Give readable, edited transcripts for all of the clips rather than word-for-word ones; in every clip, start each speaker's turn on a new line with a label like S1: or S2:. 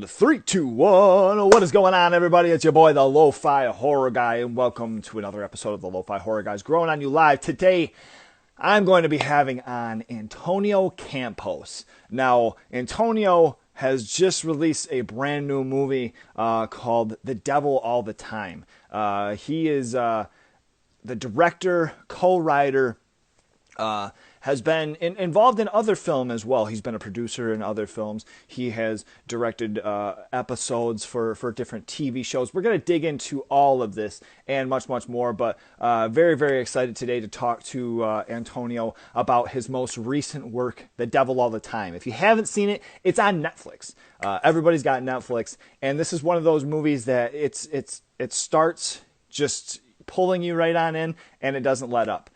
S1: And 3, 2, 1. What is going on, everybody? It's your boy, the Lo-Fi Horror Guy, and welcome to another episode of the Lo-Fi Horror Guys, growing on you live. Today, I'm going to be having on Antonio Campos. Now, Antonio has just released a brand new movie called The Devil All the Time. He is the director, co-writer, has been involved in other film as well. He's been a producer in other films. He has directed episodes for different TV shows. We're going to dig into all of this and much, much more, but very, very excited today to talk to Antonio about his most recent work, The Devil All the Time. If you haven't seen it, it's on Netflix. Everybody's got Netflix, and this is one of those movies that it starts just pulling you right on in, and it doesn't let up.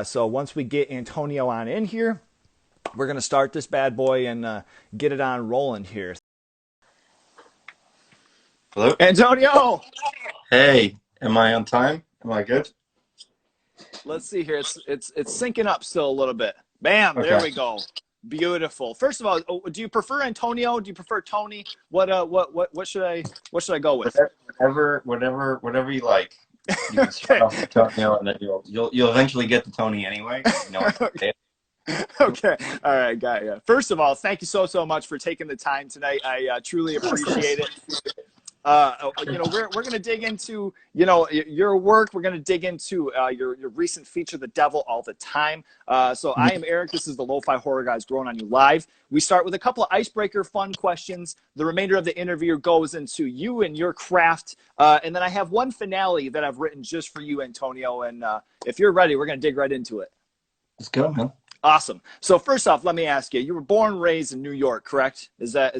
S1: So once we get Antonio on in here, we're going to start this bad boy and get it on rolling here.
S2: Hello?
S1: Antonio!
S2: Hey, am I on time? Am I good?
S1: Let's see here. It's syncing up still a little bit. Bam, there we go. Beautiful. First of all, do you prefer Antonio? Do you prefer Tony? What should I go with?
S2: Whatever you like. You can start off with Tony, and then you'll eventually get to Tony anyway. You know what
S1: Okay. Okay. All right, got you. First of all, thank you so much for taking the time tonight. I truly appreciate it. We're going to dig into, your work. We're going to dig into your recent feature, The Devil All the Time. So I am Eric. This is the Lo-Fi Horror Guys, growing on you live. We start with a couple of icebreaker fun questions. The remainder of the interview goes into you and your craft. And then I have one finale that I've written just for you, Antonio. And if you're ready, we're going to dig right into it.
S2: Let's go, man.
S1: Awesome. So first off, let me ask you, you were born and raised in New York, correct? Is that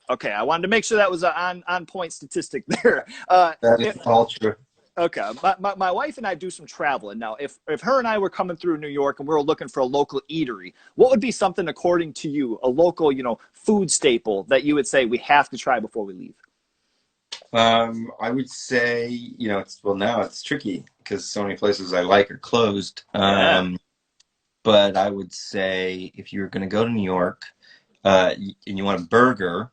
S1: okay? I wanted to make sure that was an on point statistic there.
S2: That is all true.
S1: Okay. My wife and I do some traveling. Now, if her and I were coming through New York and we were looking for a local eatery, what would be something, according to you, a local, food staple that you would say we have to try before we leave?
S2: I would say, now it's tricky because so many places I like are closed. But I would say if you're going to go to New York and you want a burger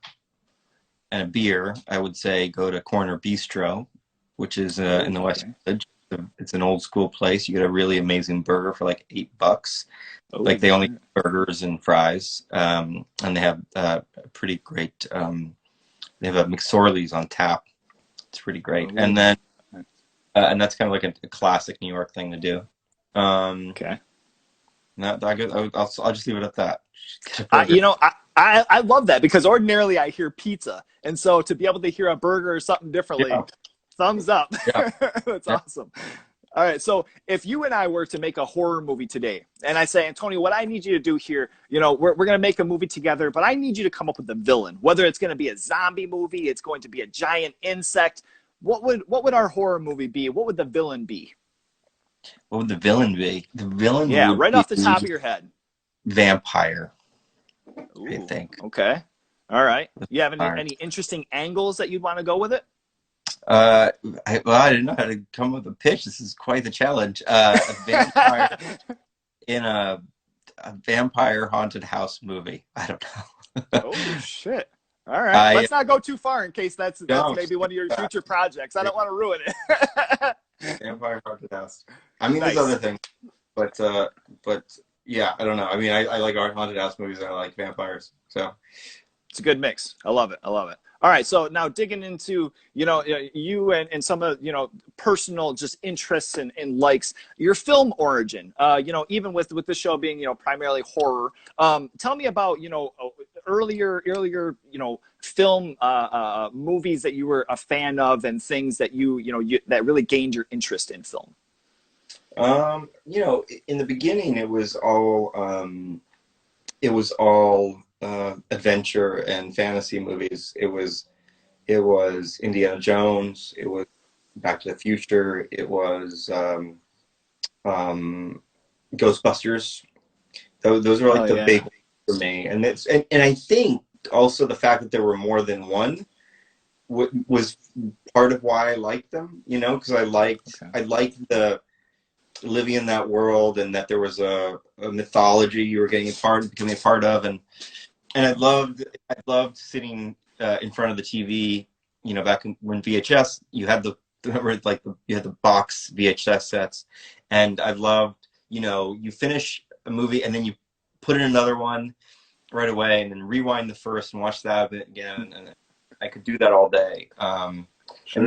S2: and a beer, I would say go to Corner Bistro, which is in the West Village. It's an old school place. You get a really amazing burger for like $8. Like they only have burgers and fries, and they have pretty great. They have a McSorley's on tap. It's pretty great. And then and that's kind of like a classic New York thing to do.
S1: Okay.
S2: No, I'll just leave it at that.
S1: I love that because ordinarily I hear pizza, and so to be able to hear a burger or something differently, thumbs up.
S2: Yeah.
S1: That's awesome. All right, so if you and I were to make a horror movie today, and I say, Antonio, what I need you to do here, we're going to make a movie together, but I need you to come up with a villain. Whether it's going to be a zombie movie, it's going to be a giant insect. What would our horror movie be? What would the villain be?
S2: What would the villain be? The villain would
S1: right
S2: be
S1: off the top of your head.
S2: Vampire,
S1: Ooh,
S2: I think.
S1: Okay. All right. You have any interesting angles that you'd want to go with it?
S2: I didn't know how to come up with a pitch. This is quite the challenge. A vampire in a vampire haunted house movie. I don't know.
S1: Oh, shit. All right. Let's not go too far in case that's maybe one of your future projects. I don't want to ruin it.
S2: Vampire haunted house. I mean, there's other things, but yeah, I don't know. I mean, I like our haunted house movies and I like vampires, so
S1: it's a good mix. I love it. All right, so now digging into you and some of personal just interests and likes, your film origin. Even with the show being primarily horror. Tell me about earlier film movies that you were a fan of and things that you that really gained your interest in film.
S2: In the beginning, it was all adventure and fantasy movies. It was Indiana Jones. It was Back to the Future. It was Ghostbusters. Those are like the big ones for me. And I think also the fact that there were more than one was part of why I liked them. Because I liked the living in that world, and that there was a mythology you were becoming a part of, and I loved sitting in front of the TV, back when VHS, you had you had the box VHS sets, and I loved, you finish a movie and then you put in another one right away, and then rewind the first and watch that bit again, and I could do that all day.
S1: Sure.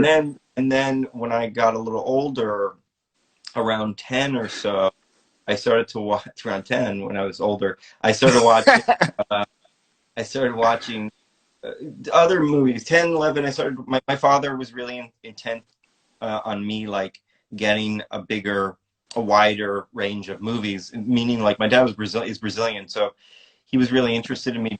S2: And then when I got a little older, around 10 or so, I started to watch around 10 when I was older. I started watching other movies. 10, 11. My father was really intent on me like getting a wider range of movies. Meaning, like, my dad is Brazilian, so he was really interested in me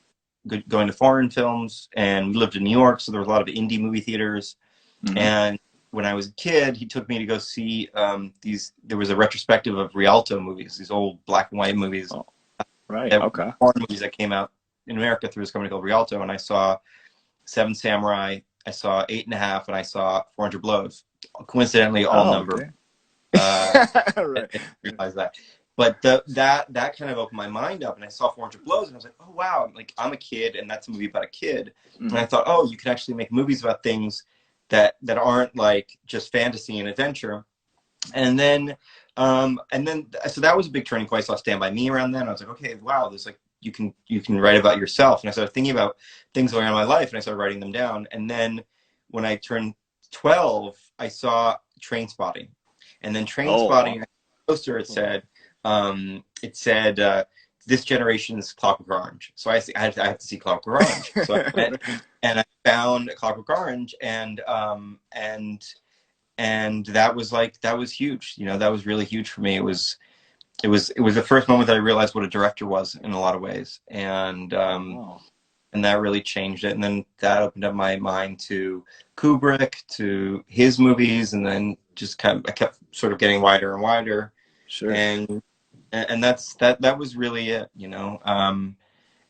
S2: going to foreign films. And we lived in New York, so there was a lot of indie movie theaters.
S1: Mm-hmm.
S2: And when I was a kid, he took me to go see there was a retrospective of Rialto movies, these old black and white movies.
S1: Oh, right. Okay.
S2: Foreign movies that came out in America through this company called Rialto. And I saw Seven Samurai, I saw 8.5, and I saw 400 Blows. Coincidentally, all number.
S1: Okay.
S2: I
S1: Right.
S2: didn't realize that. But that kind of opened my mind up, and I saw 400 Blows, and I was like, oh wow, I'm a kid, and that's a movie about a kid.
S1: Mm-hmm.
S2: And I thought, oh, you can actually make movies about things that aren't like just fantasy and adventure. And then so that was a big turning point. I saw Stand By Me around then. I was like, okay, wow, there's like, you can write about yourself. And I started thinking about things going on in my life, and I started writing them down. And then when I turned 12, I saw Trainspotting. And then Trainspotting, poster, it said this generation's Clockwork Orange. So I had to see Clockwork Orange. So I went and I found Clockwork Orange, and that was huge. That was really huge for me. It was the first moment that I realized what a director was in a lot of ways, and that really changed it. And then that opened up my mind to Kubrick, to his movies, and then I kept sort of getting wider and wider.
S1: Sure.
S2: And that was really it.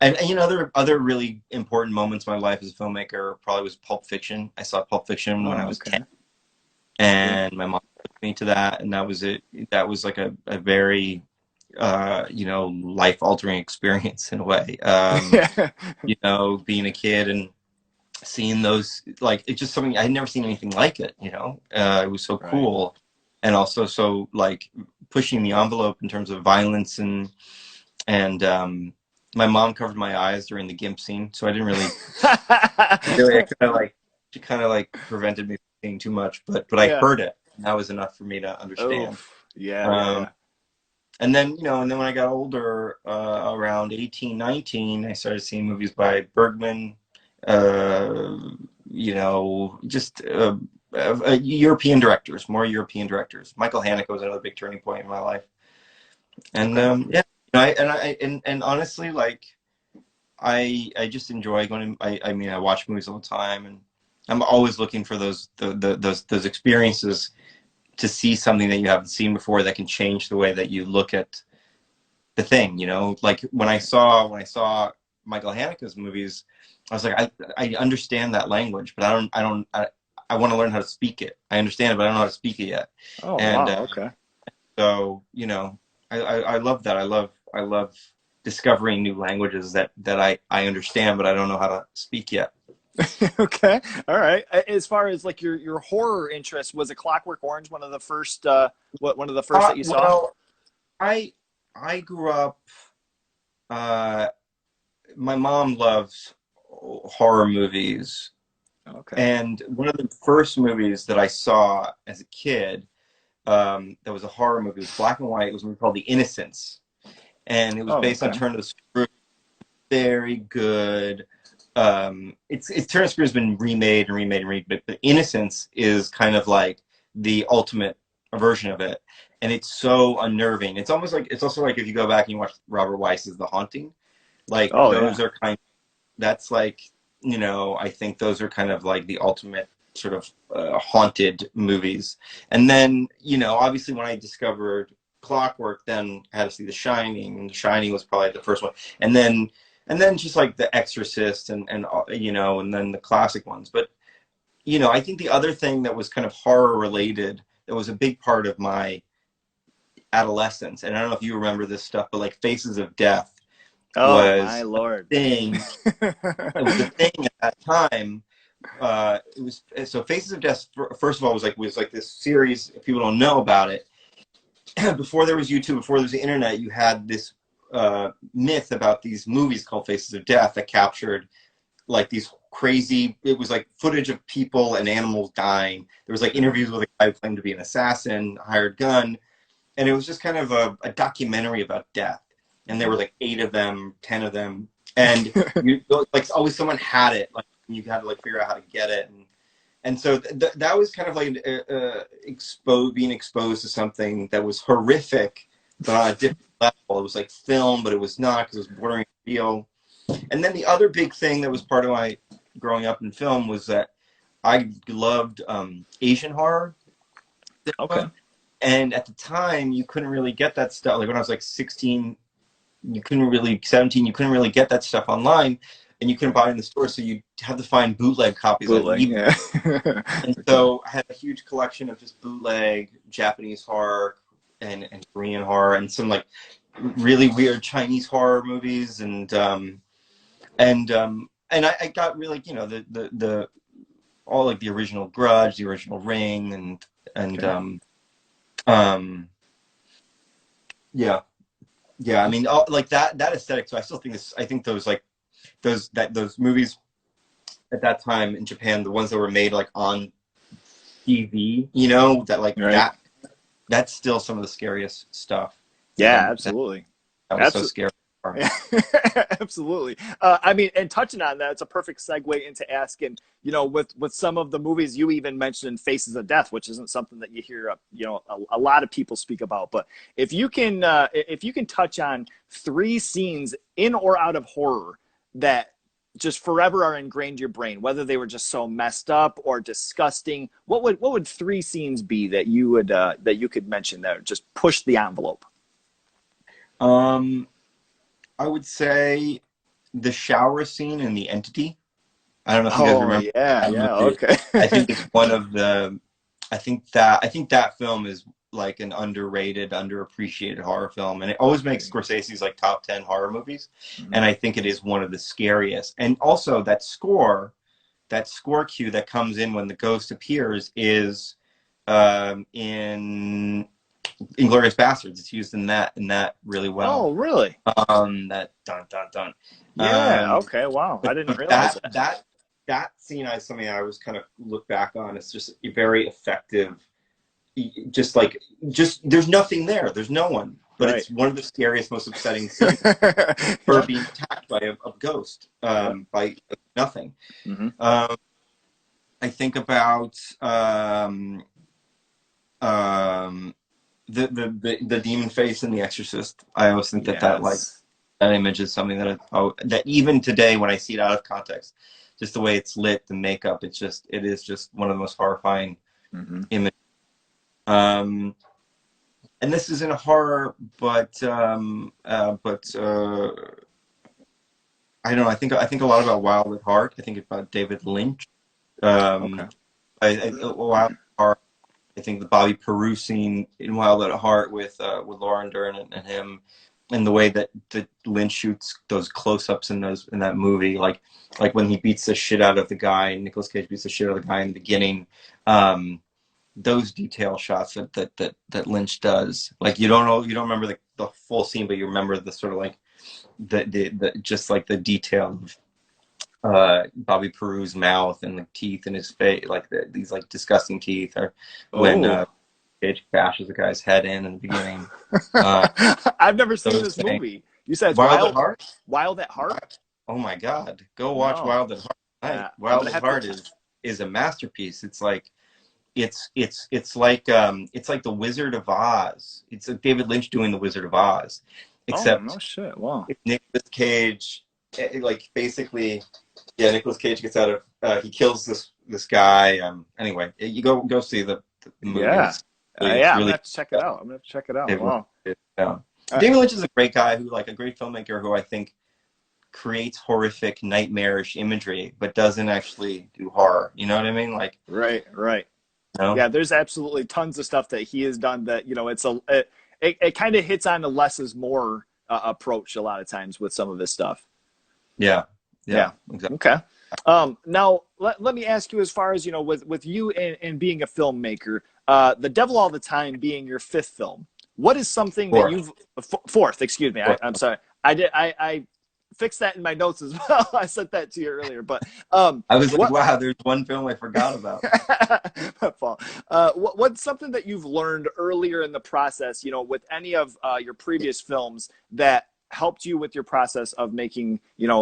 S2: And other really important moments in my life as a filmmaker probably was Pulp Fiction. I saw Pulp Fiction when I was 10. And my mom took me to that, and that was it. That was like a very, life-altering experience in a way. Being a kid and seeing those, like, it's just something I had never seen anything like it. It was so cool, and also so like pushing the envelope in terms of violence and my mom covered my eyes during the GIMP scene, so I didn't really. She kind of like prevented me from seeing too much, but I heard it, and that was enough for me to understand.
S1: Yeah.
S2: And then when I got older, around 18, 19, I started seeing movies by Bergman. Just European directors, more European directors. Michael Haneke was another big turning point in my life. And and honestly, like, I just enjoy going. I watch movies all the time, and I'm always looking for those experiences to see something that you haven't seen before that can change the way that you look at the thing. Like when I saw Michael Haneke's movies, I was like, I understand that language, but I want to learn how to speak it. I understand it, but I don't know how to speak it yet.
S1: Oh, and, wow. Okay.
S2: So I love that. I love discovering new languages that I understand, but I don't know how to speak yet.
S1: Okay. All right. As far as like your horror interest, was A Clockwork Orange one of the first one of the first that you saw?
S2: Well, I grew up, my mom loves horror movies.
S1: Okay.
S2: And one of the first movies that I saw as a kid, that was a horror movie, it was black and white. It was a movie called The Innocents. And it was based on Turn of the Screw. Very good. It's Turn of the Screw has been remade, but Innocence is kind of like the ultimate version of it, and it's so unnerving. It's also like if you go back and you watch Robert Weiss's The Haunting, like those are kind of, that's like, I think those are kind of like the ultimate sort of haunted movies. And then obviously when I discovered Clockwork, then I had to see The Shining, and The Shining was probably the first one, and then just like The Exorcist and then the classic ones. But I think the other thing that was kind of horror related that was a big part of my adolescence, and I don't know if you remember this stuff, but like Faces of Death was
S1: my Lord.
S2: thing. It was a thing at at that time, it was so Faces of Death. First of all, was like this series. If people don't know about it, before there was YouTube, before there was the internet, you had this myth about these movies called Faces of Death that captured like these crazy. It was like footage of people and animals dying. There was like interviews with a guy who claimed to be an assassin, hired gun, and it was just kind of a documentary about death. And there were like 8 of them, 10 of them, and you, like always someone had it. Like you had to like figure out how to get it, and so that was kind of like being exposed to something that was horrific, but on a different level. It was like film, but it was not, because it was bordering real. And then the other big thing that was part of my growing up in film was that I loved Asian horror.
S1: Okay.
S2: And at the time, you couldn't really get that stuff. Like when I was like 16, 17, you couldn't really get that stuff online, and you couldn't buy it in the store, so you had to find bootleg copies of it.
S1: Yeah.
S2: And so I had a huge collection of just bootleg Japanese horror and Korean horror and some like really weird Chinese horror movies, and I got really, you know, the all like the original Grudge, the original Ring, and yeah, I mean, like that aesthetic. So I still think I think those like those movies at that time in Japan, the ones that were made like on TV, you know, that like
S1: right.
S2: that's still some of the scariest stuff.
S1: Yeah, absolutely.
S2: That was so scary.
S1: Absolutely. I mean, and touching on that, it's a perfect segue into asking, you know, with some of the movies you even mentioned, Faces of Death, which isn't something that you hear, you know, a lot of people speak about. But if you can touch on 3 scenes in or out of horror that just forever are ingrained in your brain, whether they were just so messed up or disgusting, what would 3 scenes be that you would that you could mention that just push the envelope?
S2: I would say the shower scene in The Entity. I don't know if you guys remember.
S1: Yeah, okay.
S2: I think it's one of the. I think that film is like an underrated, underappreciated horror film, and it always makes Scorsese's like top 10 horror movies. Mm-hmm. And I think it is one of the scariest. And also that score cue that comes in when the ghost appears is in Inglourious Basterds. It's used in that really well.
S1: Oh, really?
S2: That dun dun dun.
S1: Yeah. Okay. Wow. I didn't realize
S2: that scene is something I always kind of look back on. It's just very effective. Just there's nothing there. There's no one. But It's one of the scariest, most upsetting scenes for being attacked by a ghost, by nothing.
S1: Mm-hmm.
S2: I think about the demon face in The Exorcist. I always think that image is something that even today when I see it out of context, just the way it's lit, the makeup, it is just one of the most horrifying images. And this isn't a horror, but I don't know. I think a lot about Wild at Heart. I think about David Lynch. Wild at Heart. I think the Bobby Peru scene in Wild at Heart with Lauren Dern and him, and the way that Lynch shoots those close-ups in that movie, like when he beats the shit out of the guy, Nicolas Cage beats the shit out of the guy in the beginning. Those detail shots that Lynch does, like you don't remember the full scene, but you remember the sort of like the just like the detail of Bobby Peru's mouth and the teeth in his face, like these like disgusting teeth, or when Cage bashes a guy's head in the beginning.
S1: I've never seen this movie. You said it's
S2: Wild at Heart?
S1: Wild at Heart?
S2: Oh my God. Go watch Wild at Heart.
S1: Yeah,
S2: Wild at Heart is a masterpiece. It's like it's like the Wizard of Oz. It's like David Lynch doing the Wizard of Oz. Except
S1: no shit. Wow.
S2: Nicolas Cage, like basically, Nicolas Cage gets out of he kills this guy. Anyway, you go see the movie.
S1: Yeah.
S2: Really,
S1: I'm gonna have to check it out. Wow.
S2: David Lynch is a great guy a great filmmaker who I think creates horrific, nightmarish imagery, but doesn't actually do horror. You know what I mean? Like
S1: right.
S2: No?
S1: Yeah, there's absolutely tons of stuff that he has done that, you know, it kind of hits on the less is more approach a lot of times with some of this stuff.
S2: Yeah, exactly.
S1: Okay. Now, let me ask you, as far as, with you and being a filmmaker, The Devil All the Time being your fifth film, what is something that
S2: Or,
S1: you've, fourth, excuse me,
S2: or
S1: I'm sorry. I fixed that in my notes as well. I sent that to you earlier, but
S2: I was like,
S1: what,
S2: wow, there's one film I forgot about.
S1: Paul, what's something that you've learned earlier in the process, with any of your previous films that helped you with your process of making,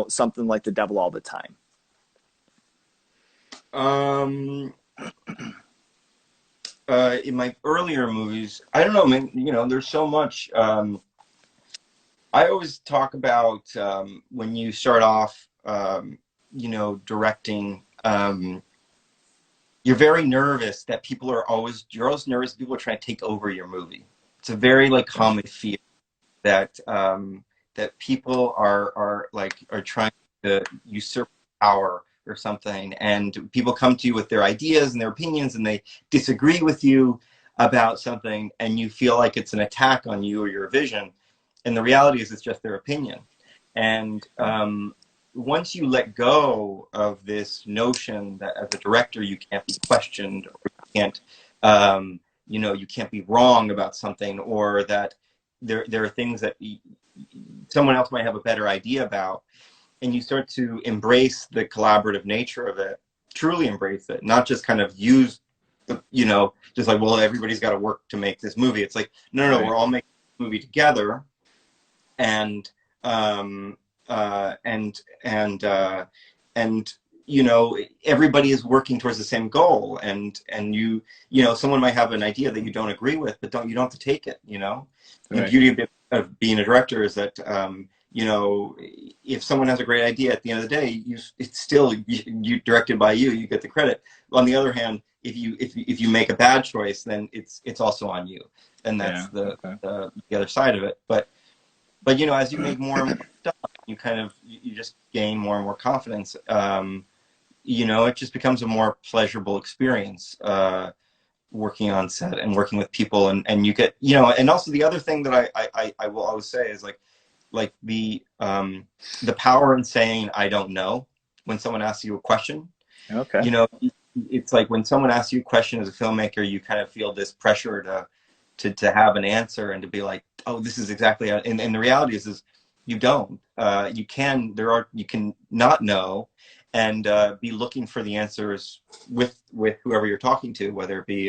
S1: something like The Devil All the Time?
S2: Um, in my earlier movies, I don't know, man, there's so much. I always talk about when you start off, directing. You're very nervous that you're always nervous people are trying to take over your movie. It's a very like common fear that that people are trying to usurp power or something, and people come to you with their ideas and their opinions, and they disagree with you about something, and you feel like it's an attack on you or your vision, and the reality is it's just their opinion. And once you let go of this notion that as a director you can't be questioned, or you can't be wrong about something, or that there are things that someone else might have a better idea about, and you start to embrace the collaborative nature of it, truly embrace it, not just kind of use, just like, well, everybody's got to work to make this movie. It's like, no,
S1: Right.
S2: we're all making this movie together, and um, and everybody is working towards the same goal, and someone might have an idea that you don't agree with, but you don't have to take it. The
S1: Right.
S2: beauty of being a director is that if someone has a great idea, at the end of the day, it's still you directed by you. You get the credit. On the other hand, if you make a bad choice, then it's also on you, and that's
S1: Yeah. Okay.
S2: the other side of it. But as you make more and more stuff, you just gain more and more confidence. It just becomes a more pleasurable experience, working on set and working with people, and you get, and also the other thing that I will always say is like the power in saying I don't know when someone asks you a question.
S1: Okay.
S2: you know it's like when someone asks you a question as a filmmaker, you kind of feel this pressure to have an answer and to be like, oh, this is exactly how, and the reality is you don't. You can not know, and be looking for the answers with whoever you're talking to, whether it be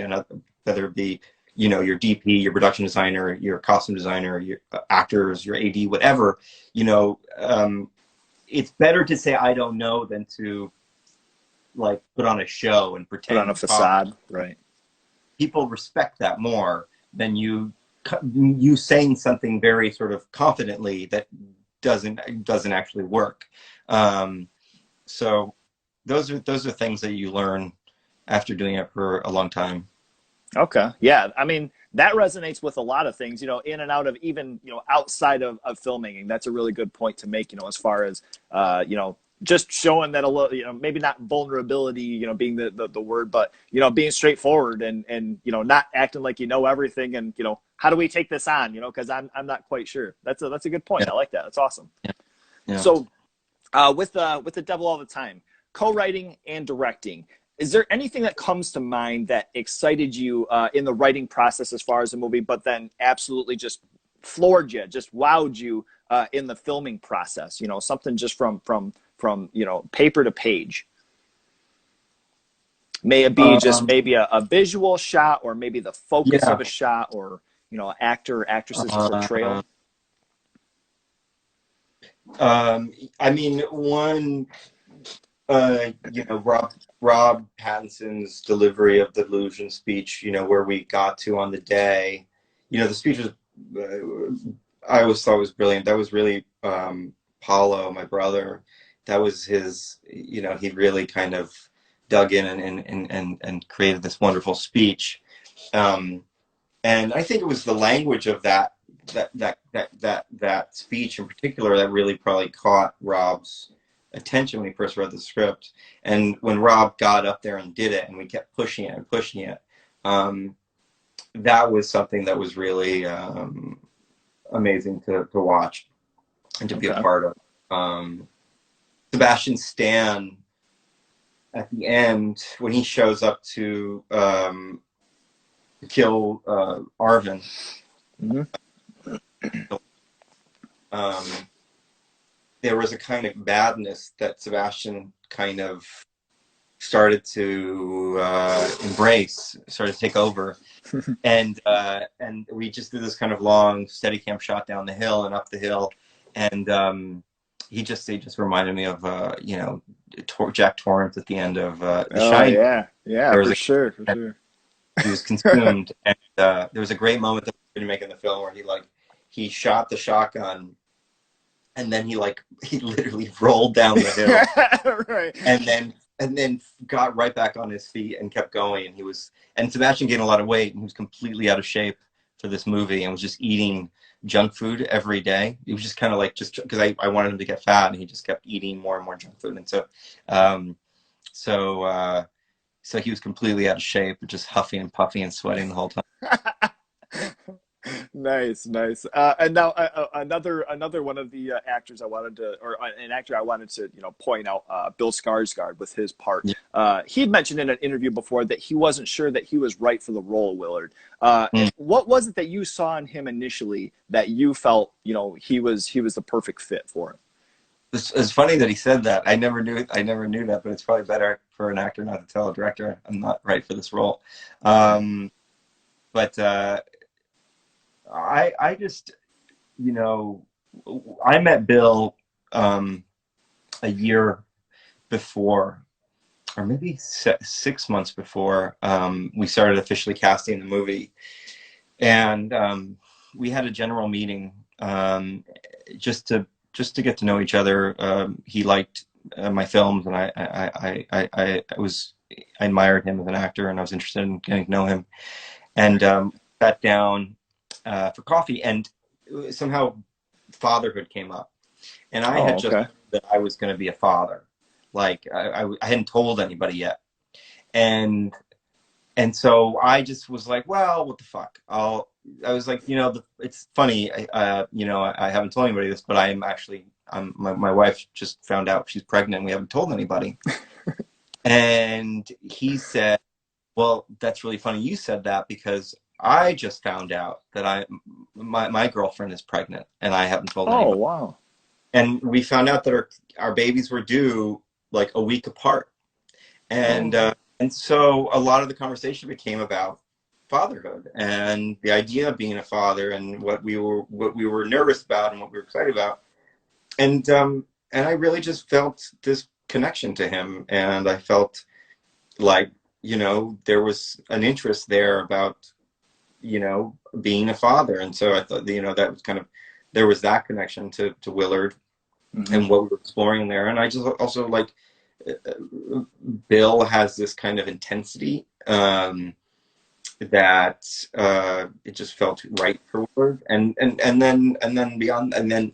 S2: your DP, your production designer, your costume designer, your actors, your AD, whatever. It's better to say I don't know than to like put on a show and
S1: Put on
S2: pretend
S1: a
S2: to talk.
S1: facade. Right.
S2: People respect that more than you saying something very sort of confidently that doesn't actually work. So those are things that you learn after doing it for a long time.
S1: Okay. Yeah. I mean, that resonates with a lot of things, in and out of, even, outside of filmmaking. That's a really good point to make, as far as, just showing that a little, maybe not vulnerability, being the word, but, being straightforward, and not acting like you know everything, and, how do we take this on, because I'm not quite sure. That's a good point.
S2: Yeah,
S1: I like that. That's awesome.
S2: yeah, yeah.
S1: So, with the Devil All the Time, co-writing and directing, is there anything that comes to mind that excited you in the writing process as far as the movie, but then absolutely just floored you, just wowed you in the filming process? Something just from paper to page. May it be just
S2: Um,
S1: maybe a visual shot, or maybe the focus of
S2: yeah.
S1: a shot, or actress's
S2: Uh,
S1: portrayal.
S2: I mean, one, Rob Pattinson's delivery of the Delusion speech, where we got to on the day, the speech was, I always thought was brilliant. That was really, Paulo, my brother, that was his, he really kind of dug in and created this wonderful speech. Um, and I think it was the language of that speech in particular that really probably caught Rob's attention when he first read the script. And when Rob got up there and did it, and we kept pushing it and pushing it, that was something that was really amazing to watch and to be a
S1: Okay.
S2: part of. Sebastian Stan at the end when he shows up to kill Arvin.
S1: Mm-hmm.
S2: Um, there was a kind of madness that Sebastian kind of started to embrace, started to take over, and we just did this kind of long Steadicam shot down the hill and up the hill, and he just reminded me of Jack Torrance at the end of The
S1: Oh
S2: Shining.
S1: yeah,
S2: There was
S1: for sure, for sure.
S2: he was consumed, and there was a great moment that we make in the film where he shot the shotgun, and then he literally rolled down the hill,
S1: Right.
S2: and then got right back on his feet and kept going. And Sebastian gained a lot of weight, and he was completely out of shape for this movie, and was just eating junk food every day. It was just kind of like, just because I wanted him to get fat, and he just kept eating more and more junk food, and so he was completely out of shape, just huffing and puffing and sweating the whole time.
S1: Nice, nice. And now another one of the actors I wanted to, or an actor I wanted to, point out, Bill Skarsgård with his part.
S2: Yeah.
S1: He had mentioned in an interview before that he wasn't sure that he was right for the role of Willard.
S2: Mm.
S1: What was it that you saw in him initially that you felt, he was the perfect fit for it?
S2: It's funny that he said that. I never knew that, but it's probably better for an actor not to tell a director, I'm not right for this role. But I just, I met Bill a year before, or maybe 6 months before we started officially casting the movie, and we had a general meeting just to get to know each other. He liked my films, and I admired him as an actor, and I was interested in getting to know him, and sat down for coffee, and somehow fatherhood came up, and I had just
S1: Okay.
S2: that I was going to be a father. Like I hadn't told anybody yet, and so I just was like, well, what the fuck? I was like, it's funny, I haven't told anybody this, but my wife just found out she's pregnant. We haven't told anybody. And he said, well, that's really funny you said that, because I just found out that my girlfriend is pregnant, and I haven't told
S1: Oh,
S2: anybody.
S1: wow.
S2: And we found out that our babies were due like a week apart. And so a lot of the conversation became about fatherhood and the idea of being a father, and what we were nervous about and what we were excited about. And I really just felt this connection to him, and I felt like, there was an interest there about, being a father. And so I thought, that was kind of, there was that connection to Willard and what we were exploring there. And I just also like, Bill has this kind of intensity that it just felt right for Willard. And then beyond, and then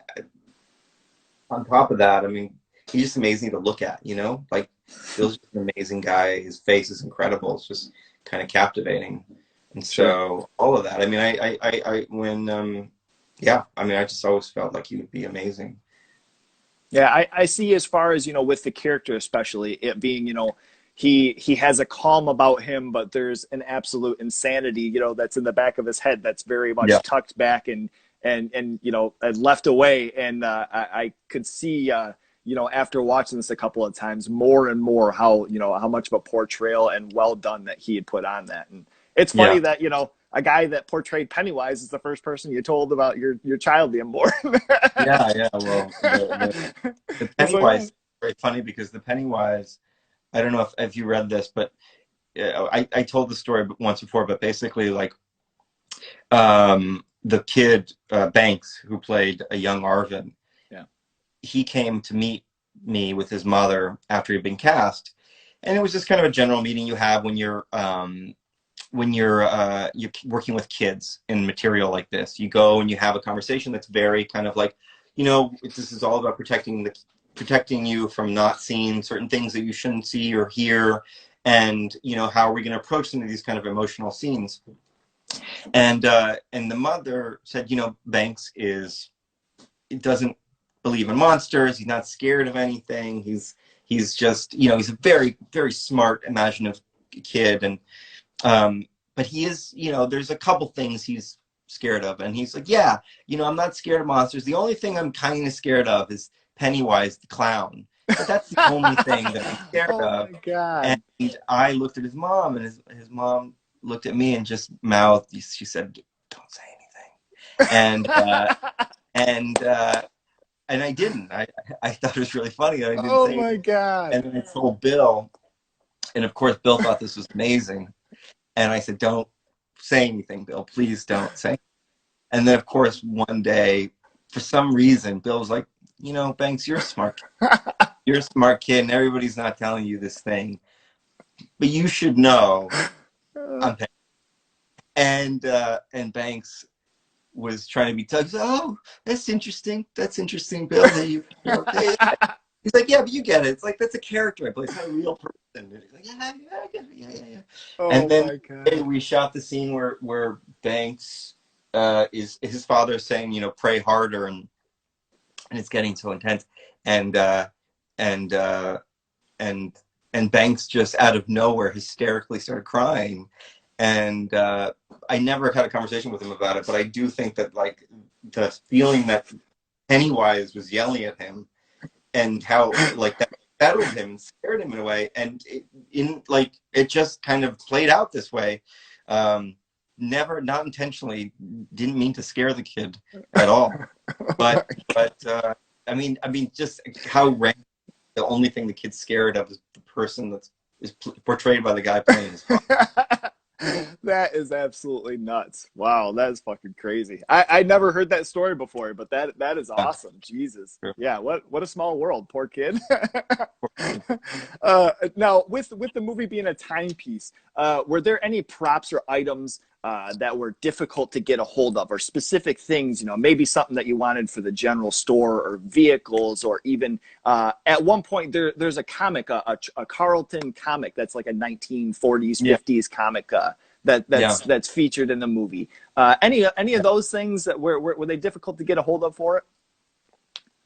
S2: on top of that, I mean, he's just amazing to look at, like, Bill's just an amazing guy. His face is incredible. It's just kind of captivating. And so all of that, I mean, I just always felt like he would be amazing.
S1: Yeah, I see, as far as, with the character, especially it being, he has a calm about him, but there's an absolute insanity, that's in the back of his head that's very much tucked back and left away. And I could see, after watching this a couple of times, more and more how much of a portrayal and well done that he had put on that. And it's funny that, a guy that portrayed Pennywise is the first person you told about your child being born.
S2: Yeah. Well, the Pennywise is very funny, because the Pennywise, I don't know if you read this, but I told the story once before, but basically, like, the kid, Banks, who played a young Arvin, he came to meet me with his mother after he'd been cast. And it was just kind of a general meeting you have when you're working with kids in material like this. You go and you have a conversation that's very kind of like, this is all about protecting you from not seeing certain things that you shouldn't see or hear, and how are we going to approach some of these kind of emotional scenes. And the mother said, Banks doesn't believe in monsters. He's not scared of anything. he's just, he's a very, very smart, imaginative kid. And, but he is, there's a couple things he's scared of. And he's like, yeah, I'm not scared of monsters. The only thing I'm kind of scared of is Pennywise the clown. But that's the only thing that I'm scared
S1: Oh
S2: of.
S1: my God.
S2: And I looked at his mom, and his mom looked at me and just mouthed. She said, "Don't say anything." And I didn't. I thought it was really funny that I didn't
S1: Oh
S2: say
S1: my
S2: anything.
S1: God.
S2: And then I told Bill, and of course Bill thought this was amazing. And I said, "Don't say anything, Bill. Please don't say." And then of course one day, for some reason, Bill was like, "Banks, you're a smart kid. You're a smart kid, and everybody's not telling you this thing, but you should know I'm paying." And Banks was trying to be tough. He's like, "Oh, that's interesting. That's interesting, Bill. That he's like, yeah, but you get it. It's like that's a character I play. It's not a real person." And he's like, yeah, I get it. Yeah.
S1: Oh
S2: And then
S1: my God.
S2: we shot the scene where Banks is his father saying, pray harder, and it's getting so intense, and and uh, and and Banks just out of nowhere hysterically started crying, and I never had a conversation with him about it, but I do think that like the feeling that Pennywise was yelling at him and how like that settled him and scared him in a way, and it just kind of played out this way. Never, not intentionally, didn't mean to scare the kid at all, but I mean just how random. The only thing the kid's scared of is the person is portrayed by the guy playing his father.
S1: That is absolutely nuts. Wow, that is fucking crazy. I never heard that story before, but that is awesome. Jesus. Yeah, what a small world. Poor kid. Now, with the movie being a timepiece, were there any props or items that were difficult to get a hold of, or specific things, maybe something that you wanted for the general store, or vehicles, or even at one point there's a comic, a Carlton comic that's like a 1940s, 50s comic that's featured in the movie. Any of those things that were they difficult to get a hold of for it?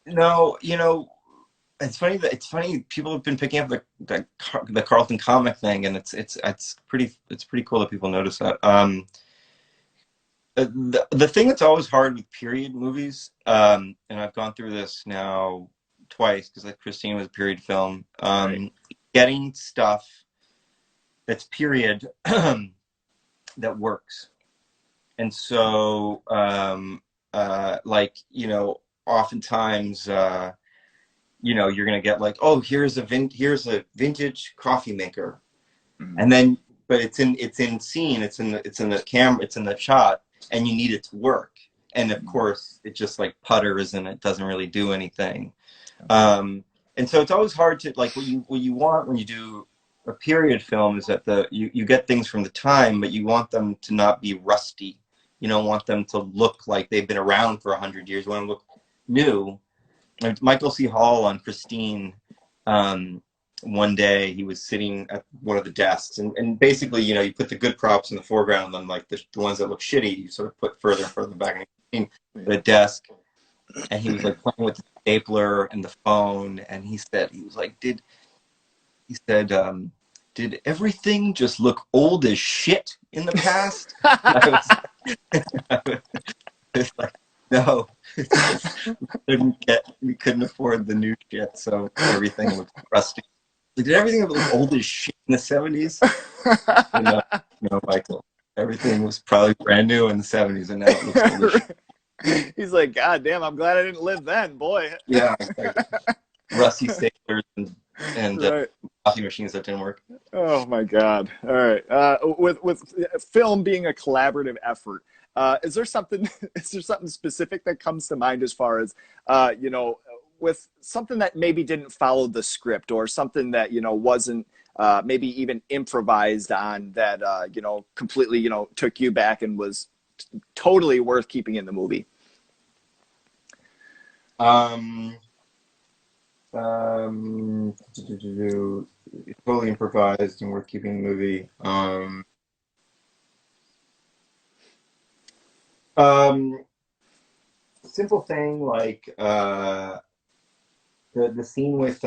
S2: No, it's funny people have been picking up the Carlton comic thing, and it's pretty cool that people notice that. The thing that's always hard with period movies, and I've gone through this now twice because like Christine was a period film,
S1: Right.
S2: getting stuff that's period that works. And so oftentimes you're gonna get like, oh, here's a vintage coffee maker,
S1: Mhm.
S2: and then but it's in scene, it's in the camera, it's in the shot, and you need it to work, and of course it just like putters and it doesn't really do anything. And so it's always hard to like what you want when you do a period film is that you get things from the time, but you want them to not be rusty. You don't want them to look like they've been around for 100 years. You want them to look new. Like Michael C. Hall on Christine, one day he was sitting at one of the desks, and basically, you put the good props in the foreground, and then like the ones that look shitty, you sort of put further and further back in the desk. And he was like playing with the stapler and the phone, and he was like, did everything just look old as shit in the past? I was like, no, we couldn't afford the new shit, so everything looked rusty. Like, did everything look old as shit in the 70s? No, Michael. Everything was probably brand new in the 70s, and now it looks old as shit.
S1: He's like, God damn, I'm glad I didn't live then, boy.
S2: Yeah, exactly. Rusty staplers and
S1: Right.
S2: coffee machines that didn't work.
S1: Oh my God. All right. With film being a collaborative effort, is there something is there something specific that comes to mind as far as with something that maybe didn't follow the script, or something that wasn't maybe even improvised on, that completely took you back and was totally worth keeping in the movie?
S2: Um, totally improvised and worth keeping the movie. Um, Simple thing like the scene with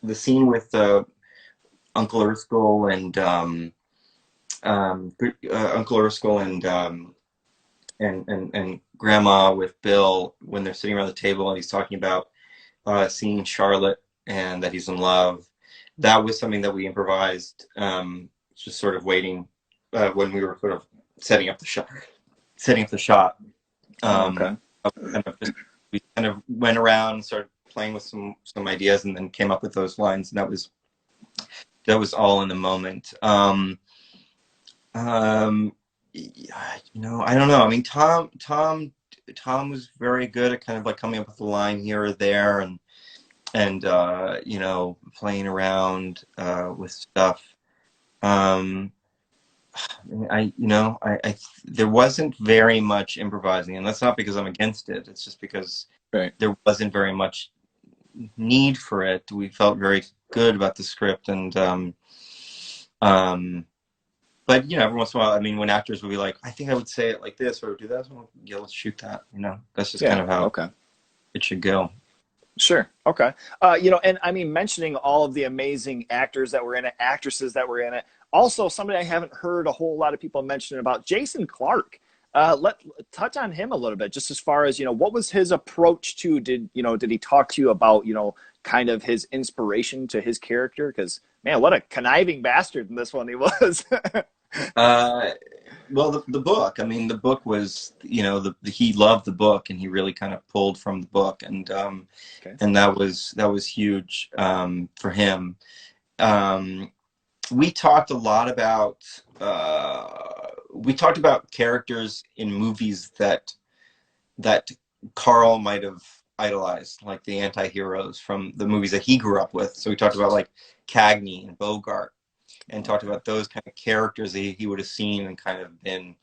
S2: the scene with Uncle Erskine and Uncle Erskine and Grandma with Bill when they're sitting around the table and he's talking about seeing Charlotte and that he's in love. That was something that we improvised, just sort of waiting when we were sort of setting up the shot. Setting up the shot.
S1: Okay.
S2: We kind of went around and started playing with some ideas and then came up with those lines, and that was all in the moment. I don't know. I mean, Tom was very good at kind of like coming up with a line here or there, and playing around with stuff. There wasn't very much improvising, and that's not because I'm against it. It's just because there wasn't very much need for it. We felt very good about the script, and but every once in a while, I mean, when actors would be like, "I think I would say it like this or do that," so yeah, let's shoot that. That's just kind of how it should go.
S1: Sure. Okay. And I mean, mentioning all of the amazing actors that were in it, actresses that were in it. Also, somebody I haven't heard a whole lot of people mention about, Jason Clarke. Touch on him a little bit, just as far as, what was his approach to, did he talk to you about, kind of his inspiration to his character? Because, man, what a conniving bastard in this one he was.
S2: Well, the book. I mean, the book was, he loved the book, and he really kind of pulled from the book, and and that was huge for him. We talked a lot about characters in movies that Carl might have idolized, like the anti-heroes from the movies that he grew up with. So we talked about like Cagney and Bogart, and talked about those kind of characters that he would have seen and kind of been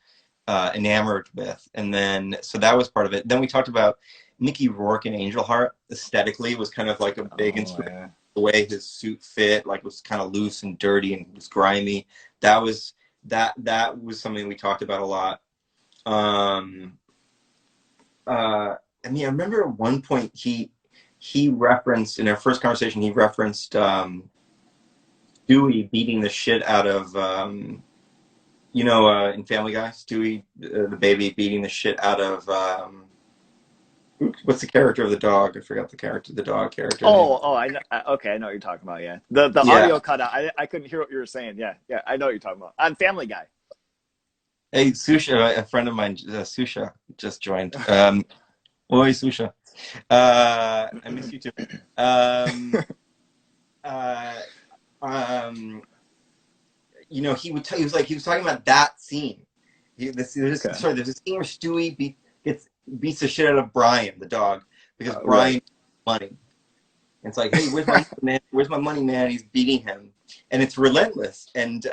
S2: enamored with. And then, so that was part of it. Then we talked about Mickey Rourke and Angel Heart. Aesthetically was kind of like a big inspiration. Yeah. The way his suit fit, like, was kind of loose and dirty and was grimy. That was something we talked about a lot. I mean, I remember at one point he referenced, in our first conversation, he referenced Stewie beating the shit out of, in Family Guy, Stewie, the baby, beating the shit out of, what's the character of the dog? I forgot the dog character.
S1: I know. Okay, I know what you're talking about. Yeah, the audio cut out. I couldn't hear what you were saying. Yeah, I know what you're talking about. On Family Guy.
S2: Hey, Susha, a friend of mine, Susha, just joined. Oi, Susha. I miss you too. He would tell. He was talking about that scene. There's a scene where Stewie beats the shit out of Brian, the dog, because Brian needs money. And it's like, hey, where's my man? Where's my money, man? He's beating him, and it's relentless. And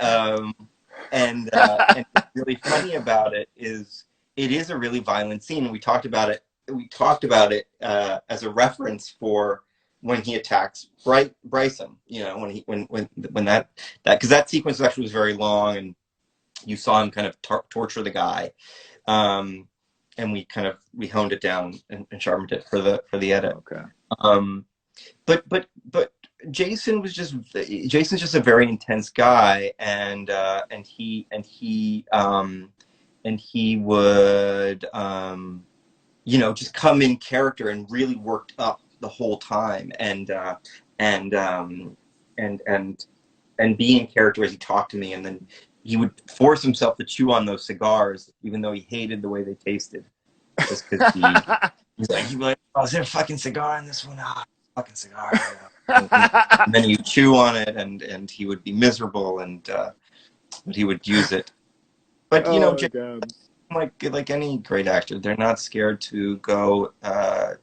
S2: what's really funny about it is a really violent scene. And we talked about it. As a reference for when he attacks Bryson. When that because that sequence actually was very long, and you saw him kind of torture the guy. And we honed it down and sharpened it for the edit.
S1: Okay.
S2: But Jason's just a very intense guy, and he would just come in character and really worked up the whole time, and be in character as he talked to me, and then he would force himself to chew on those cigars, even though he hated the way they tasted. Just because he'd be like, "Oh, is there a fucking cigar in this one? Fucking cigar." And then he'd chew on it, and he would be miserable, but he would use it. But like any great actor, they're not scared to go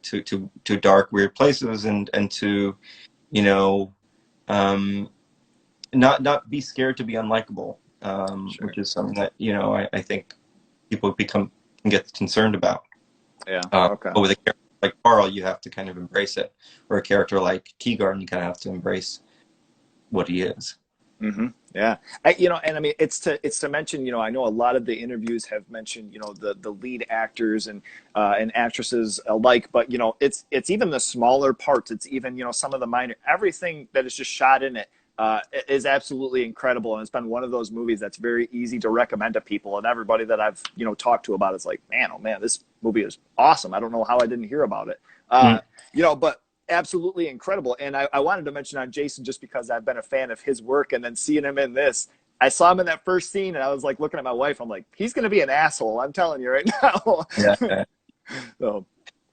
S2: to dark, weird places, and to not be scared to be unlikable. Which is something that I think people can get concerned about.
S1: Yeah.
S2: But with a character like Carl, you have to kind of embrace it. Or a character like Teagarden, you kind of have to embrace what he is.
S1: Mm-hmm. Yeah, and I mean, it's to mention, I know a lot of the interviews have mentioned, the lead actors and actresses alike, but it's even the smaller parts. It's even some of the minor, everything that is just shot in it is absolutely incredible, and it's been one of those movies that's very easy to recommend to people, and everybody that I've talked to about it's like, man, oh man, this movie is awesome. I don't know how I didn't hear about it.
S2: Mm.
S1: But absolutely incredible. And I wanted to mention on Jason just because I've been a fan of his work, and then seeing him in this, I saw him in that first scene and I was like looking at my wife. I'm like, he's going to be an asshole. I'm telling you right now.
S2: Yeah.
S1: So,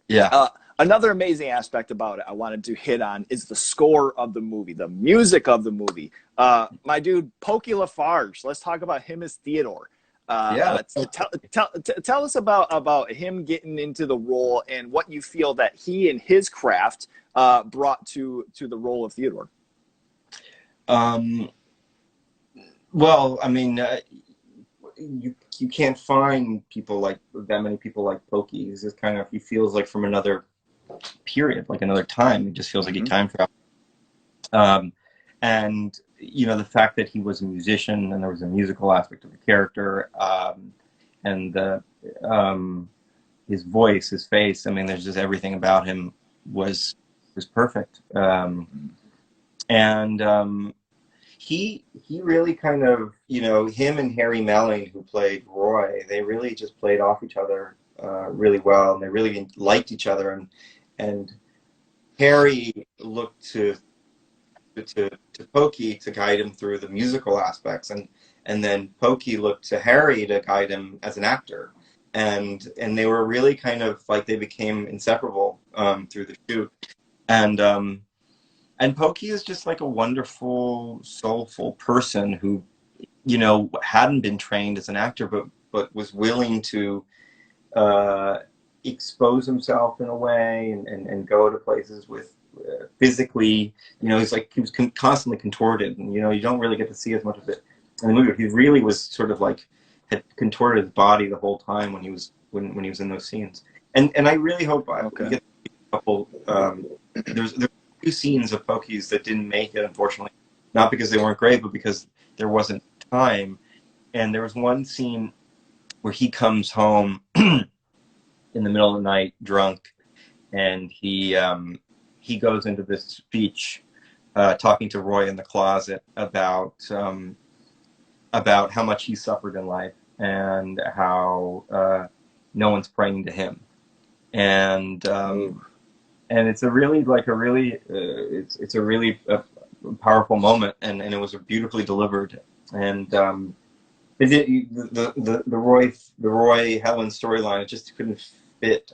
S2: Yeah.
S1: another amazing aspect about it I wanted to hit on is the score of the movie, the music of the movie. My dude, Pokey Lafarge, let's talk about him as Theodore.
S2: Yeah.
S1: Tell us about him getting into the role and what you feel that he and his craft brought to the role of Theodore.
S2: Well, I mean, you can't find that many people like Pokey. He's just he feels like from another period, like another time. It just feels like he time traveled. And the fact that he was a musician and there was a musical aspect of the character, and his voice, his face. I mean, there's just everything about him was perfect. And he really kind of, him and Harry Melling, who played Roy, they really just played off each other really well, and they really liked each other. And Harry looked to Pokey to guide him through the musical aspects, and then Pokey looked to Harry to guide him as an actor, and they were really kind of like they became inseparable through the shoot. And Pokey is just like a wonderful, soulful person who, hadn't been trained as an actor, but was willing to expose himself in a way and go to places with physically, he's like, he was constantly contorted, and you don't really get to see as much of it in the movie. He really was sort of like had contorted his body the whole time when he was in those scenes. And I really hope we get a couple. There's a few scenes of Pokey's that didn't make it, unfortunately, not because they weren't great, but because there wasn't time. And there was one scene where he comes home in the middle of the night drunk, and he goes into this speech talking to Roy in the closet about how much he suffered in life and how no one's praying to him. And it's a really it's a really powerful moment, and it was beautifully delivered. And the Roy Helen storyline, it just couldn't fit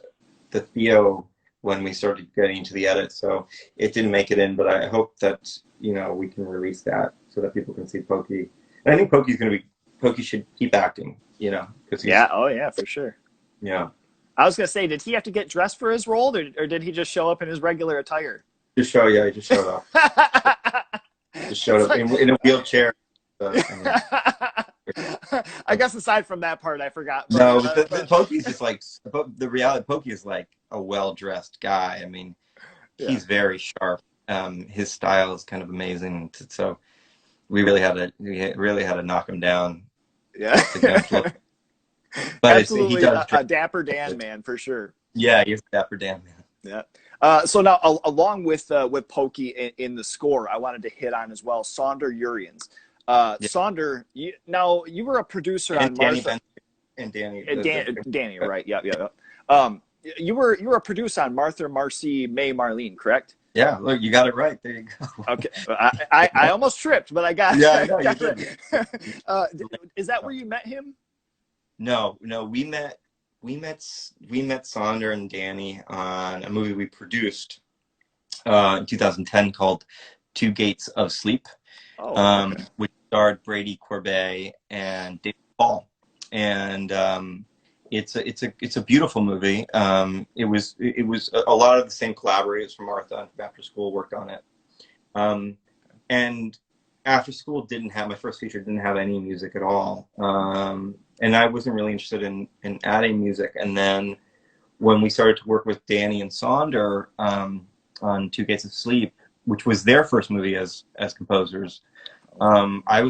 S2: the Theo when we started getting into the edit, so it didn't make it in. But I hope that we can release that so that people can see Pokey. And I think Pokey should keep acting, because
S1: for sure.
S2: Yeah.
S1: I was gonna say, did he have to get dressed for his role, or did he just show up in his regular attire?
S2: He just showed up. Just showed up in a wheelchair.
S1: I guess aside from that part, I forgot.
S2: No, but the Pokey's just like, the reality. Pokey is like a well-dressed guy. I mean, he's very sharp. His style is kind of amazing. So we really had to knock him down.
S1: Yeah.
S2: But
S1: absolutely,
S2: he does
S1: a Dapper Dan man for sure.
S2: Yeah, he's a Dapper Dan man.
S1: Yeah. So now, along with Pokey in the score, I wanted to hit on as well Sonder Urians. Sonder, you were a producer on Martha
S2: and Danny,
S1: Danny, right? Yeah. You were a producer on Martha, Marcy, May, Marlene, correct?
S2: Yeah, look, you got it right. There you go.
S1: Okay, I almost tripped, but I got.
S2: Yeah, I know you did.
S1: Is that where you met him?
S2: No, we met Sonder and Danny on a movie we produced in 2010 called Two Gates of Sleep, which starred Brady Corbet and David Paul, and it's a beautiful movie. It was a lot of the same collaborators from Martha and Afterschool worked on it, and Afterschool my first feature didn't have any music at all. And I wasn't really interested in adding music. And then when we started to work with Danny and Sonder on Two Gates of Sleep, which was their first movie as composers, I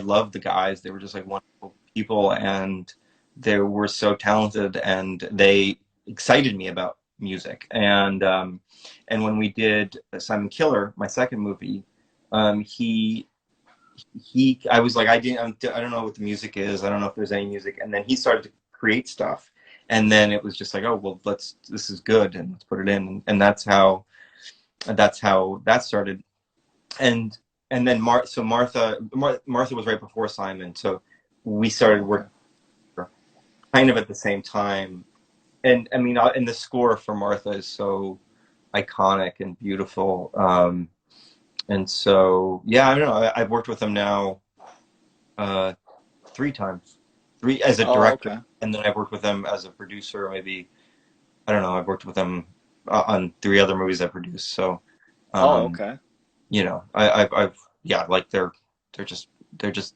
S2: loved the guys. They were just like wonderful people, and they were so talented, and they excited me about music. And when we did Simon Killer, my second movie, he I was like, I don't know what the music is. I don't know if there's any music. And then he started to create stuff, and then it was just like, oh well, this is good, and let's put it in, and that's how that started. And then Martha was right before Simon, so we started working kind of at the same time. And I mean, and the score for Martha is so iconic and beautiful. And so, yeah, I don't know. I've worked with him now uh, three times, three as a
S1: Oh,
S2: director,
S1: okay.
S2: and then I've worked with him as a producer. Maybe I don't know. I've worked with him on three other movies I produced. So,
S1: Oh,
S2: um,
S1: okay.
S2: I've yeah, like they're just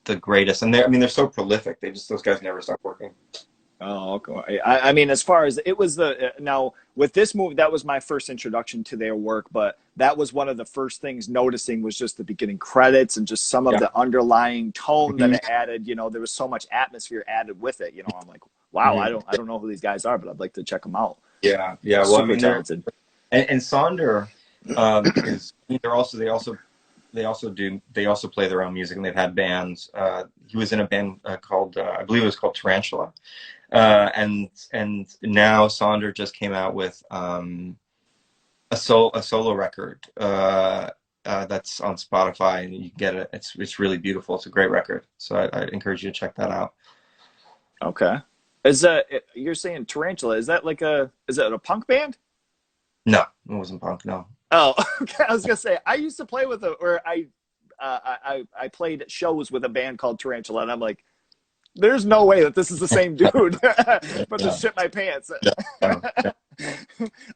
S2: the greatest, and I mean they're so prolific. Those guys never stop working.
S1: Oh, okay. I mean, as far as it was now with this movie, that was my first introduction to their work, but that was one of the first things noticing was just the beginning credits and just some of
S2: Yeah.
S1: the underlying tone that
S2: Hmm.
S1: it added. There was so much atmosphere added with it. I'm like, wow,
S2: Hmm.
S1: I don't know who these guys are, but I'd like to check them out.
S2: Yeah, yeah. Well, I
S1: Super
S2: mean, they're
S1: talented.
S2: and Sonder is they also play their own music, and they've had bands. He was in a band called I believe it was called Tarantula, and now Sonder just came out with a solo record that's on Spotify, and you can get it. It's really beautiful. It's a great record, so I encourage you to check that out.
S1: Okay. Is that you're saying Tarantula? Is that a punk band?
S2: No, it wasn't punk. No.
S1: Oh, okay. I was gonna say I used to play with I played shows with a band called Tarantula, and I'm like, there's no way that this is the same dude. But to
S2: Yeah.
S1: shit my pants.
S2: Yeah.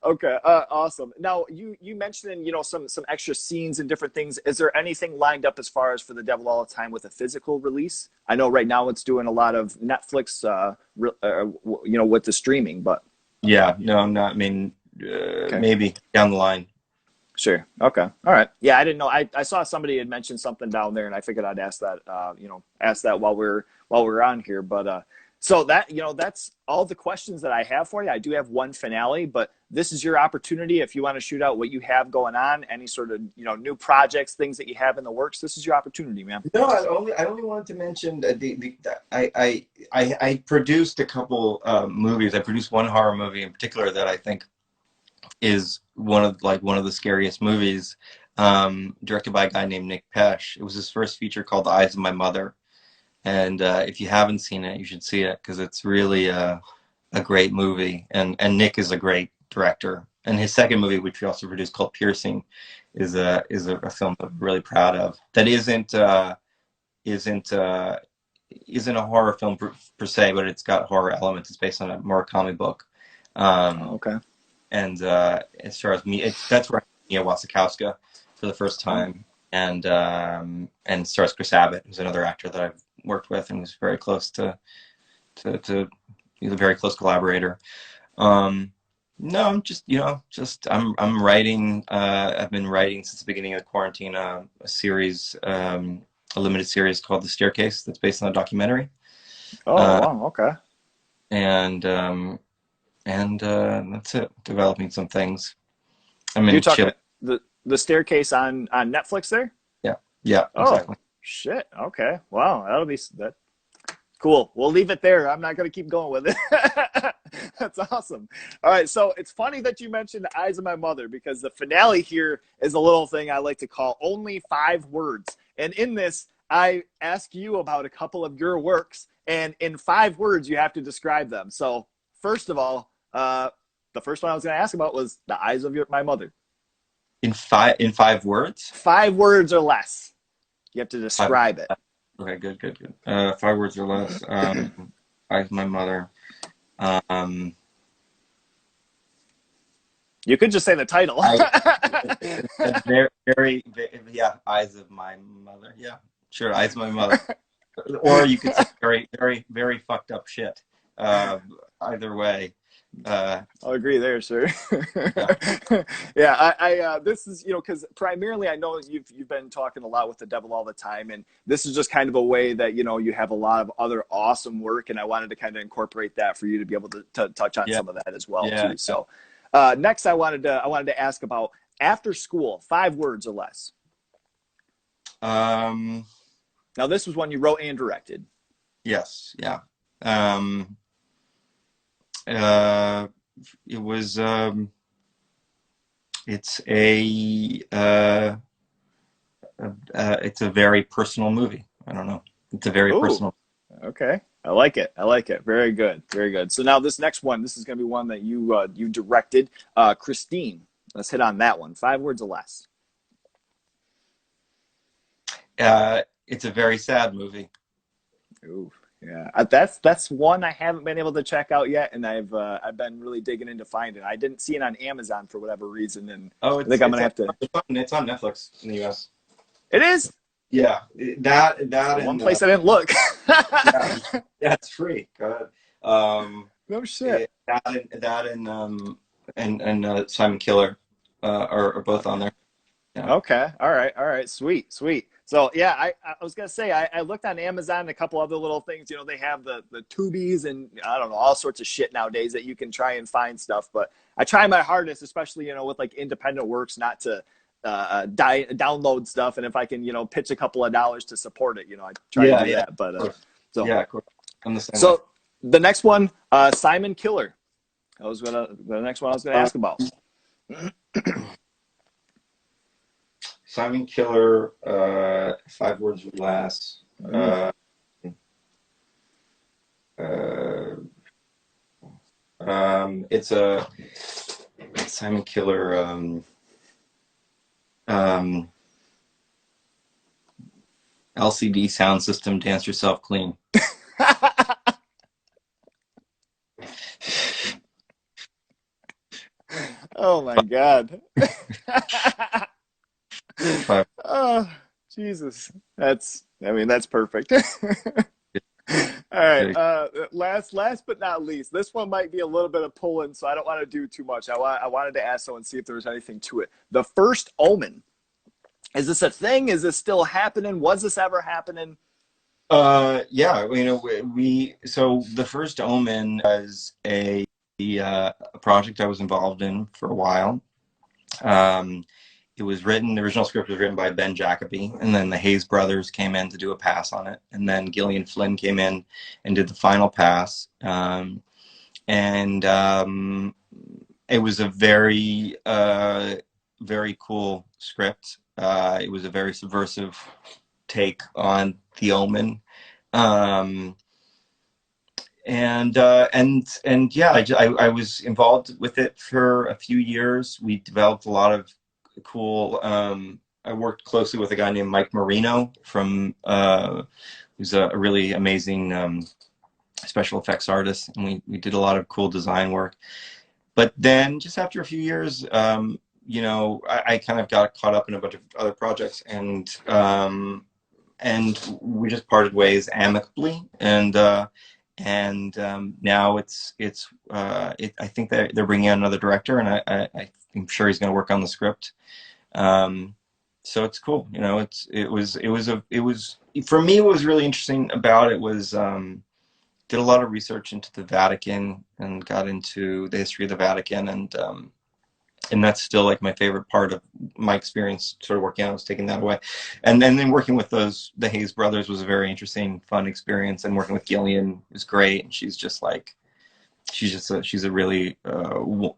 S1: Okay, awesome. Now you mentioned some extra scenes and different things. Is there anything lined up as far as for The Devil All the Time with a physical release? I know right now it's doing a lot of Netflix, with the streaming, but
S2: Yeah, no, I'm not. I mean,
S1: okay.
S2: maybe down the line.
S1: Sure. Okay. All right. Yeah, I didn't know. I saw somebody had mentioned something down there, and I figured I'd ask that. Ask that while we're on here. But so that's all the questions that I have for you. I do have one finale, but this is your opportunity if you want to shoot out what you have going on, any sort of new projects, things that you have in the works. This is your opportunity, man.
S2: No, I only wanted to mention I produced a couple movies. I produced one horror movie in particular that I think is one of the scariest movies, directed by a guy named Nick Pesh. It was his first feature called The Eyes of My Mother, and if you haven't seen it, you should see it because it's really a great movie. And Nick is a great director. And his second movie, which we also produced, called Piercing, is a film that I'm really proud of. That isn't isn't a horror film per se, but it's got horror elements. It's based on a Murakami book.
S1: Oh,
S2: Um,
S1: okay.
S2: and it stars me. That's where I met Mia Wasikowska for the first
S1: Oh,
S2: time, and stars Chris Abbott, who's another actor that I've worked with and was very close to he's a very close collaborator. Um, no, I'm just I'm writing. I've been writing since the beginning of the quarantine. A series, a limited series called The Staircase, that's based on a documentary.
S1: oh,
S2: Uh,
S1: wow. Okay.
S2: and that's it. Developing some things. I'm
S1: You're
S2: in
S1: talking
S2: Chile.
S1: the staircase on Netflix there?
S2: Yeah, yeah,
S1: Oh,
S2: exactly.
S1: shit. Okay. Wow. That'll be that. Cool. We'll leave it there. I'm not going to keep going with it. That's awesome. All right. So it's funny that you mentioned The Eyes of My Mother because the finale here is a little thing I like to call only 5 words. And in this, I ask you about a couple of your works. And in 5 words, you have to describe them. So, first of all, the first one I was going to ask about was The Eyes of my mother.
S2: In five words.
S1: 5 words or less. You have to
S2: Five.
S1: describe it.
S2: Okay, good, good, good. 5 words or less. I, my mother. Um,
S1: You could just say the title.
S2: I very, yeah. Eyes of my mother. Yeah, sure. Eyes of my mother. Or you could say very, very, very fucked up shit. Either way,
S1: I'll agree there, sir.
S2: Yeah,
S1: Yeah, this is, because primarily I know you've been talking a lot with the devil all the time, and this is just kind of a way that you have a lot of other awesome work, and I wanted to kind of incorporate that for you to be able to touch on
S2: yeah,
S1: some of that as well
S2: yeah.
S1: too. So, next I wanted to ask about After School, 5 words or less.
S2: Um,
S1: Now this was one you wrote and directed.
S2: yes, yeah. Um, uh, it was. It's it's a very personal movie. I don't know. It's a very
S1: Ooh,
S2: personal.
S1: okay. I like it. I like it. Very good. Very good. So now this next one, this is going to be one that you directed, Christine. Let's hit on that one. 5 words or less.
S2: It's a very sad movie.
S1: Ooh, yeah. That's one I haven't been able to check out yet, and I've been really digging into finding. I didn't see it on Amazon for whatever reason, and
S2: Oh,
S1: I think I'm gonna have to.
S2: it's on Netflix in the U.S.
S1: It is.
S2: Yeah,
S1: It's
S2: that
S1: the one
S2: and
S1: place I didn't look.
S2: yeah, yeah, it's free. Go ahead.
S1: No shit.
S2: And Simon Killer are both on there. Yeah,
S1: Okay. All right. All right. Sweet. Sweet. So yeah, I was gonna say I looked on Amazon and a couple other little things. They have the Tubies and I don't know all sorts of shit nowadays that you can try and find stuff. But I try my hardest, especially with like independent works, not to download stuff. And if I can pitch a couple of dollars to support it, I try to
S2: yeah,
S1: do
S2: yeah.
S1: that. But
S2: Of course.
S1: so
S2: Yeah, of course. I'm the same way.
S1: so the next one, Simon Killer. The next one I was gonna
S2: Uh,
S1: ask about.
S2: Simon Killer, 5 words or less.
S1: Mm.
S2: Uh, it's a Simon Killer. Um, LCD sound system. Dance yourself clean.
S1: Oh my God.
S2: Five.
S1: Oh, Jesus. That's perfect. All right.
S2: Good.
S1: Last but not least, this one might be a little bit of pulling, so I don't want to do too much. I wanted to ask someone see if there was anything to it. The first Omen. Is this a thing? Is this still happening? Was this ever happening?
S2: Yeah, so the first Omen was a project I was involved in for a while. Um, it was written, the original script was written by Ben Jacoby, and then the Hayes brothers came in to do a pass on it, and then Gillian Flynn came in and did the final pass. And it was a very cool script. It was a very subversive take on the Omen. Um, and yeah, I was involved with it for a few years. We developed a lot of cool. I worked closely with a guy named Mike Marino who's a really amazing special effects artist, and we did a lot of cool design work. But then, just after a few years, I kind of got caught up in a bunch of other projects, and we just parted ways amicably. And now I think that they're bringing out another director, and I'm sure he's going to work on the script. So it's cool. It was for me. What was really interesting about it was did a lot of research into the Vatican and got into the history of the Vatican, and that's still like my favorite part of my experience sort of working on it, was taking that away. And then working with the Hayes brothers was a very interesting, fun experience, and working with Gillian was great. And she's a really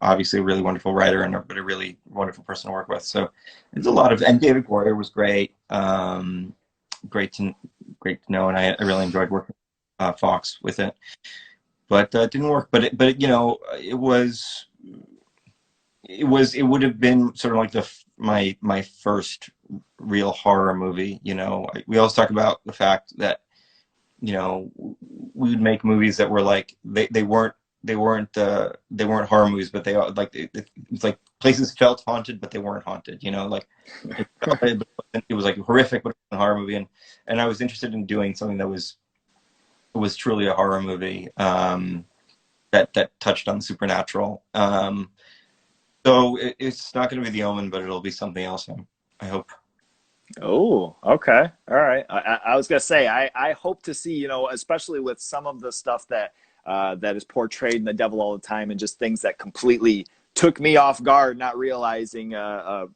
S2: obviously a really wonderful writer, but a really wonderful person to work with. So it's a lot of, and David Goyer was great. Great to know, and I really enjoyed working with Fox with it. But it didn't work. But it would have been sort of like my first real horror movie. We always talk about the fact that we would make movies that were like they weren't horror movies, but they it was like places felt haunted, but they weren't haunted. It was like horrific, but it was a horror movie, and I was interested in doing something that was truly a horror movie. that touched on the supernatural. So it's not going to be the Omen, but it'll be something else. I hope.
S1: Oh, okay. All right. I was gonna say I hope to see, especially with some of the stuff that is portrayed in The Devil All the Time, and just things that completely took me off guard, not realizing the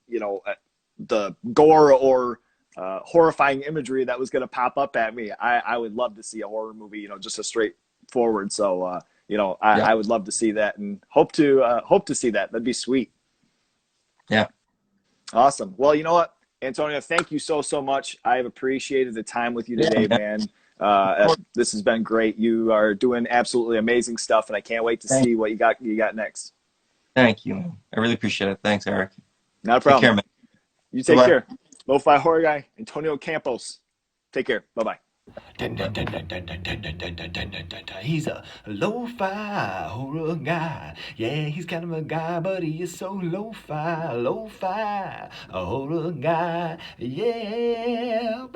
S1: gore or horrifying imagery that was gonna pop up at me. I would love to see a horror movie, just a straightforward. So
S2: Yeah,
S1: I would love to see that, and hope to see that. That'd be sweet.
S2: yeah,
S1: Awesome. Well, you know what, Antonio, thank you so much. I've appreciated the time with you
S2: yeah,
S1: today,
S2: man.
S1: man.
S2: Of course.
S1: This has been great. You are doing absolutely amazing stuff, and I can't wait to
S2: Thank,
S1: see what you got next.
S2: thank you, man. I really appreciate it. Thanks, Eric.
S1: Not a
S2: Take
S1: problem.
S2: care, man.
S1: You
S2: Bye
S1: take
S2: bye.
S1: care. Lo-fi horror guy, Antonio Campos. Take care. Bye bye.
S3: He's a lo-fi horror guy. Yeah, he's kind of a guy, but he is so lo-fi, a horror guy. Yeah.